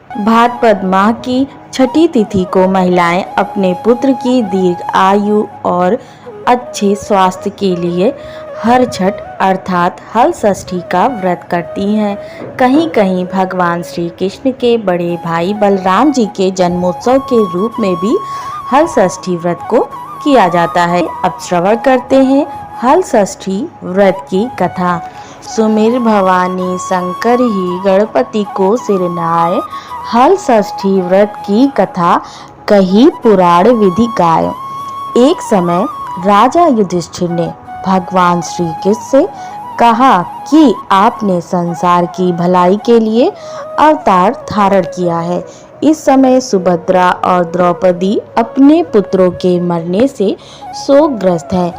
भाद्रपद माह की छठी तिथि को महिलाएं अपने पुत्र की दीर्घ आयु और अच्छे स्वास्थ्य के लिए हर छठ अर्थात हल षष्ठी का व्रत करती हैं। कहीं कहीं भगवान श्री कृष्ण के बड़े भाई बलराम जी के जन्मोत्सव के रूप में भी हल षष्ठी व्रत को किया जाता है। अब श्रवण करते हैं हल षष्ठी व्रत की कथा। सुमिर भवानी शंकर ही गणपति को सिरनाय, हल षष्ठी व्रत की कथा कही पुराण विधि गाय। एक समय राजा युधिष्ठिर ने भगवान श्री कृष्ण से कहा कि आपने संसार की भलाई के लिए अवतार धारण किया है। इस समय सुभद्रा और द्रौपदी अपने पुत्रों के मरने से शोकग्रस्त हैं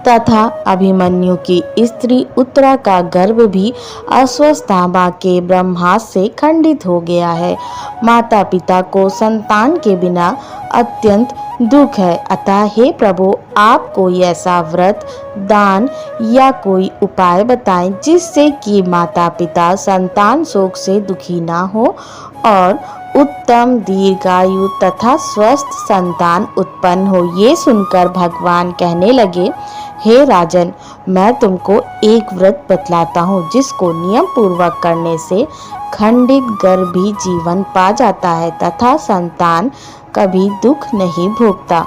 तथा अभिमन्यु की स्त्री उत्तरा का गर्भ भी अश्वत्थामा के ब्रह्मास्त्र से खंडित हो गया है। माता पिता को संतान के बिना अत्यंत दुख है। अतः हे प्रभु, आप कोई ऐसा व्रत, दान या कोई उपाय बताएं जिससे कि माता पिता संतान शोक से दुखी ना हो और उत्तम दीर्घायु तथा स्वस्थ संतान उत्पन्न हो। ये सुनकर भगवान कहने लगे, हे राजन, मैं तुमको एक व्रत बतलाता हूँ जिसको नियम पूर्वक करने से खंडित गर्भ भी जीवन पा जाता है तथा संतान कभी दुख नहीं भोगता।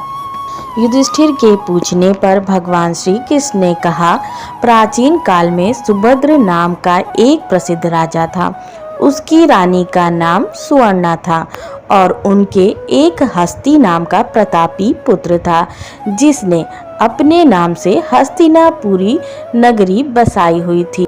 युधिष्ठिर के पूछने पर भगवान श्री कृष्ण ने कहा, प्राचीन काल में सुभद्र नाम का एक प्रसिद्ध राजा था। उसकी रानी का नाम सुवर्णा था और उनके एक हस्ती नाम का प्रतापी पुत्र था जिसने अपने नाम से हस्तिनापुरी नगरी बसाई हुई थी।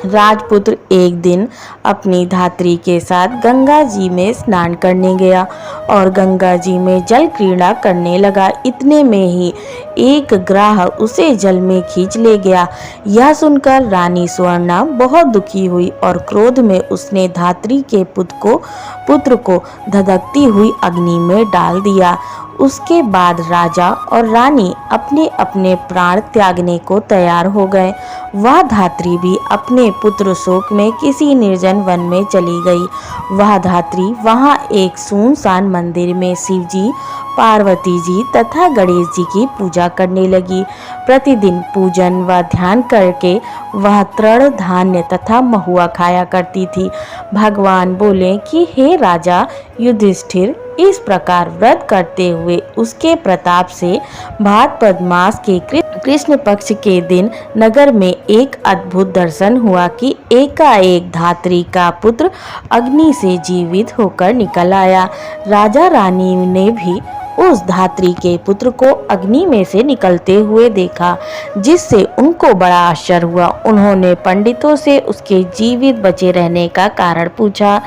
राजपुत्र एक दिन अपनी धात्री के साथ गंगा जी में स्नान करने गया और गंगा जी में जल क्रीड़ा करने लगा। इतने में ही एक ग्राह उसे जल में खींच ले गया। यह सुनकर रानी सुवर्णा बहुत दुखी हुई और क्रोध में उसने धात्री के पुत्र को धधकती हुई अग्नि में डाल दिया। उसके बाद राजा और रानी अपने अपने प्राण त्यागने को तैयार हो गए। वह धात्री भी अपने पुत्र शोक में किसी निर्जन वन में चली गई। वह धात्री वहां एक सुनसान मंदिर में शिव जी, पार्वती जी तथा गणेश जी की पूजा करने लगी। प्रतिदिन पूजन व ध्यान करके वह तृण धान्य तथा महुआ खाया करती थी। भगवान बोले कि हे राजा युधिष्ठिर, इस प्रकार व्रत करते हुए उसके प्रताप से भाद्रपद मास के कृष्ण पक्ष के दिन नगर में एक अद्भुत दर्शन हुआ कि एकाएक धात्री का पुत्र अग्नि से जीवित होकर निकल आया। राजा रानी ने भी उस धात्री के पुत्र को अग्नि में से निकलते हुए देखा, जिससे उनको बड़ा आश्चर्य हुआ। उन्होंने पंडितों से उसके जीवित बचे रहने का कारण पूछा।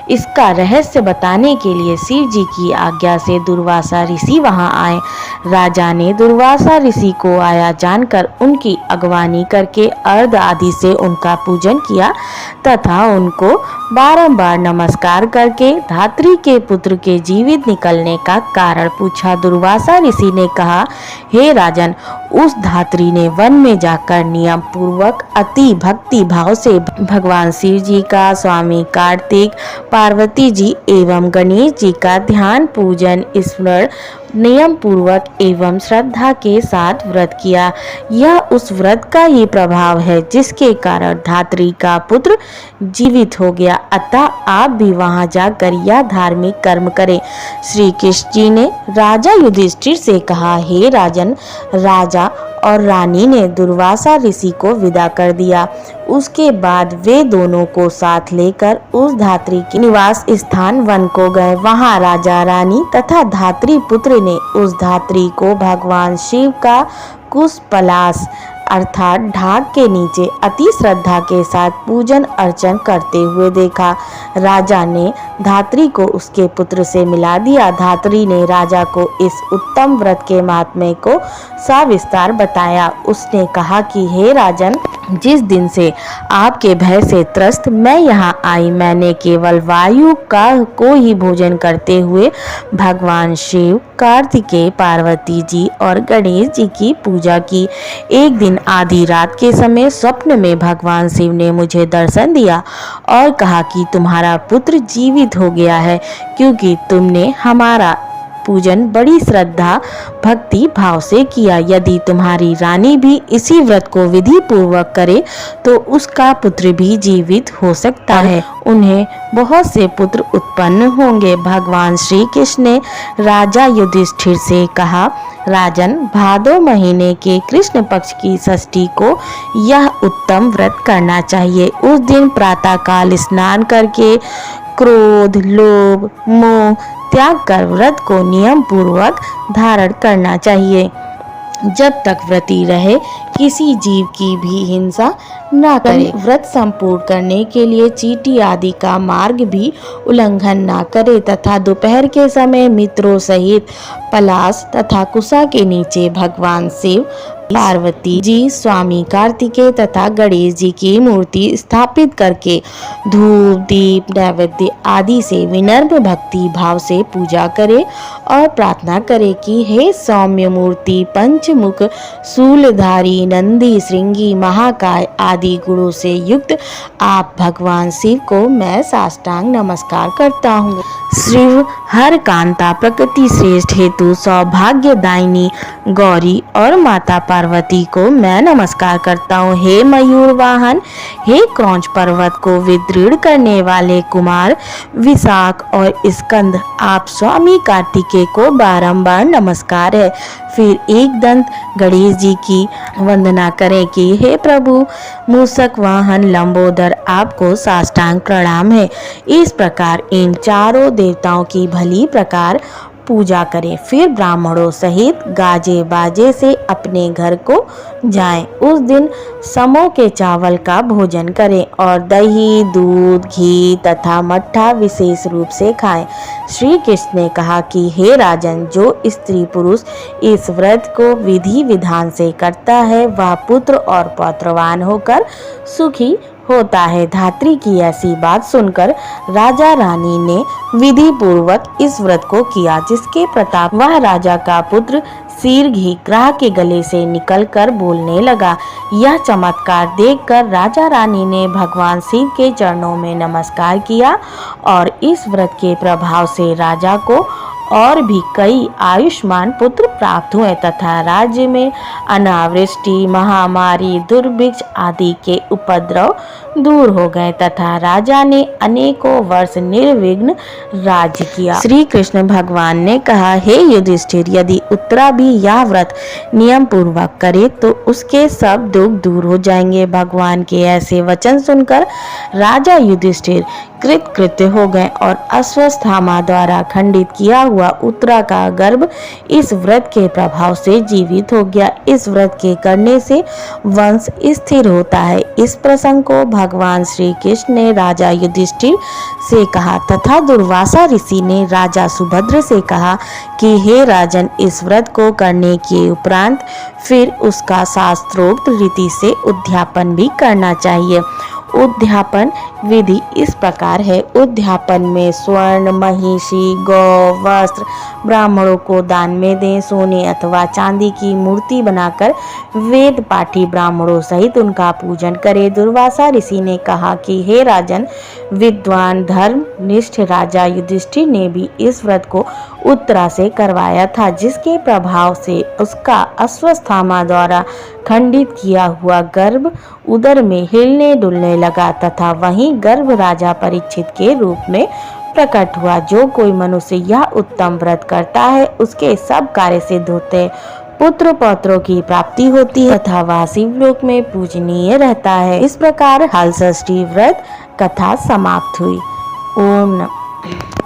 इसका रहस्य बताने के लिए शिव जी की आज्ञा से दुर्वासा ऋषि वहां आए। राजा ने दुर्वासा ऋषि को आया जानकर उनकी अगवानी करके अर्घ आदि से उनका पूजन किया तथा उनको बारंबार नमस्कार करके धात्री के पुत्र के जीवित निकलने का कारण पूछा। दुर्वासा ऋषि ने कहा, हे राजन, उस धात्री ने वन में जाकर नियम पूर्वक अति भक्ति भाव से भगवान शिव जी का, स्वामी कार्तिक, पार्वती जी एवं गणेश जी का ध्यान, पूजन, स्मरण नियम पूर्वक एवं श्रद्धा के साथ व्रत किया। यह उस व्रत का ही प्रभाव है जिसके कारण धात्री का पुत्र जीवित हो गया। अतः आप भी वहां जाकर यह धार्मिक कर्म करें। श्री कृष्ण जी ने राजा युधिष्ठिर से कहा, हे राजन, राजा और रानी ने दुर्वासा ऋषि को विदा कर दिया। उसके बाद वे दोनों को साथ लेकर उस धात्री के निवास स्थान वन को गए। वहां राजा, रानी तथा धात्री पुत्र ने उस धात्री को भगवान शिव का कुश पलाश अर्थात ढाक के नीचे अति श्रद्धा के साथ पूजन अर्चन करते हुए देखा। राजा ने धात्री को उसके पुत्र से मिला दिया। धात्री ने राजा को इस उत्तम व्रत के महात्म्य को सविस्तार बताया। उसने कहा कि हे राजन, जिस दिन से आपके भय से त्रस्त मैं यहाँ आई, मैंने केवल वायु का को ही भोजन करते हुए भगवान शिव, कार्तिकेय, पार्वती जी और गणेश जी की पूजा की। एक दिन आधी रात के समय स्वप्न में भगवान शिव ने मुझे दर्शन दिया और कहा कि तुम्हारा पुत्र जीवित हो गया है, क्योंकि तुमने हमारा पूजन बड़ी श्रद्धा भक्ति भाव से किया। यदि तुम्हारी रानी भी इसी व्रत को विधि पूर्वक करे तो उसका पुत्र भी जीवित हो सकता है, उन्हें बहुत से पुत्र उत्पन्न होंगे। भगवान श्री कृष्ण ने राजा युधिष्ठिर से कहा, राजन, भादो महीने के कृष्ण पक्ष की षष्ठी को यह उत्तम व्रत करना चाहिए। उस दिन प्रातःकाल स्नान करके क्रोध, लोभ, मोह त्याग कर व्रत को नियम पूर्वक धारण करना चाहिए। जब तक व्रती रहे किसी जीव की भी हिंसा न करे। व्रत संपूर्ण करने के लिए चींटी आदि का मार्ग भी उल्लंघन न करे तथा दोपहर के समय मित्रों सहित पलाश तथा कुशा के नीचे भगवान शिव, पार्वती जी, स्वामी कार्तिकेय तथा गणेश जी की मूर्ति स्थापित करके धूप, दीप, नैवेद्य आदि से विनम्र भक्ति भाव से पूजा करे और प्रार्थना करे कि हे सौम्य मूर्ति, पंचमुख, शूलधारी, नंदी, श्रृंगी, महाकाय आदि गुणों से युक्त आप भगवान शिव को मैं साष्टांग नमस्कार करता हूँ। शिव हर कांता प्रकृति श्रेष्ठ हेतु सौभाग्यदायिनी गौरी और माता पार्वती को मैं नमस्कार करता हूँ। हे मयूर वाहन, हे क्रौंच पर्वत को विदृढ़ करने वाले कुमार विशाख और स्कंद, आप स्वामी कार्तिकेय को बारंबार नमस्कार है। फिर एक दंत गणेश जी की वंदना करें कि हे प्रभु मूषक वाहन लंबोदर, आपको साष्टांग प्रणाम है। इस प्रकार इन चारों देवताओं की भली प्रकार पूजा करें। फिर ब्राह्मणों सहित गाजे बाजे से अपने घर को जाएं। उस दिन समों के चावल का भोजन करें और दही, दूध, घी तथा मट्ठा विशेष रूप से खाएं। श्री कृष्ण ने कहा कि हे राजन, जो स्त्री पुरुष इस व्रत को विधि विधान से करता है वह पुत्र और पौत्रवान होकर सुखी होता है। धात्री की ऐसी बात सुनकर राजा रानी ने विधि पूर्वक इस व्रत को किया, जिसके प्रताप वह राजा का पुत्र शीघ्र ग्राह के गले से निकलकर बोलने लगा। यह चमत्कार देखकर राजा रानी ने भगवान शिव के चरणों में नमस्कार किया और इस व्रत के प्रभाव से राजा को और भी कई आयुष्मान पुत्र प्राप्त हुए तथा राज्य में अनावृष्टि, महामारी, दुर्भिक्ष आदि के उपद्रव दूर हो गए तथा राजा ने अनेकों वर्ष निर्विघ्न राज्य किया। श्री कृष्ण भगवान ने कहा, हे युधिष्ठिर, यदि उत्तरा भी यह व्रत नियम पूर्वक करे तो उसके सब दुख दूर हो जाएंगे। भगवान के ऐसे वचन सुनकर राजा युधिष्ठिर कृतकृत्य हो गए और अश्वत्थामा द्वारा खंडित किया हुआ उत्तरा का गर्भ इस व्रत के प्रभाव से जीवित हो गया। इस व्रत के करने से वंश स्थिर होता है। इस प्रसंग को भगवान श्री कृष्ण ने राजा युधिष्ठिर से कहा तथा दुर्वासा ऋषि ने राजा सुभद्र से कहा कि हे राजन, इस व्रत को करने के उपरांत फिर उसका शास्त्रोक्त रीति से उद्यापन भी करना चाहिए। उद्यापन विधि इस प्रकार है। उद्यापन में स्वर्ण, महिषी, गौ, वस्त्र ब्राह्मणों को दान में दें। सोने अथवा चांदी की मूर्ति बनाकर वेद पाठी ब्राह्मणों सहित उनका पूजन करें। दुर्वासा ऋषि ने कहा कि हे राजन, विद्वान धर्मनिष्ठ राजा युधिष्ठिर ने भी इस व्रत को उत्तरा से करवाया था, जिसके प्रभाव से उसका अश्वत्थामा द्वारा खंडित किया हुआ गर्भ उदर में हिलने डुलने लगा तथा वहीं गर्भ राजा परीक्षित के रूप में प्रकट हुआ। जो कोई मनुष्य यह उत्तम व्रत करता है उसके सब कार्य सिद्ध होते, पुत्र पौत्रों की प्राप्ति होती है तथा वह शिवलोक में पूजनीय रहता है। इस प्रकार हल षष्ठी व्रत कथा समाप्त हुई। ओम नमः।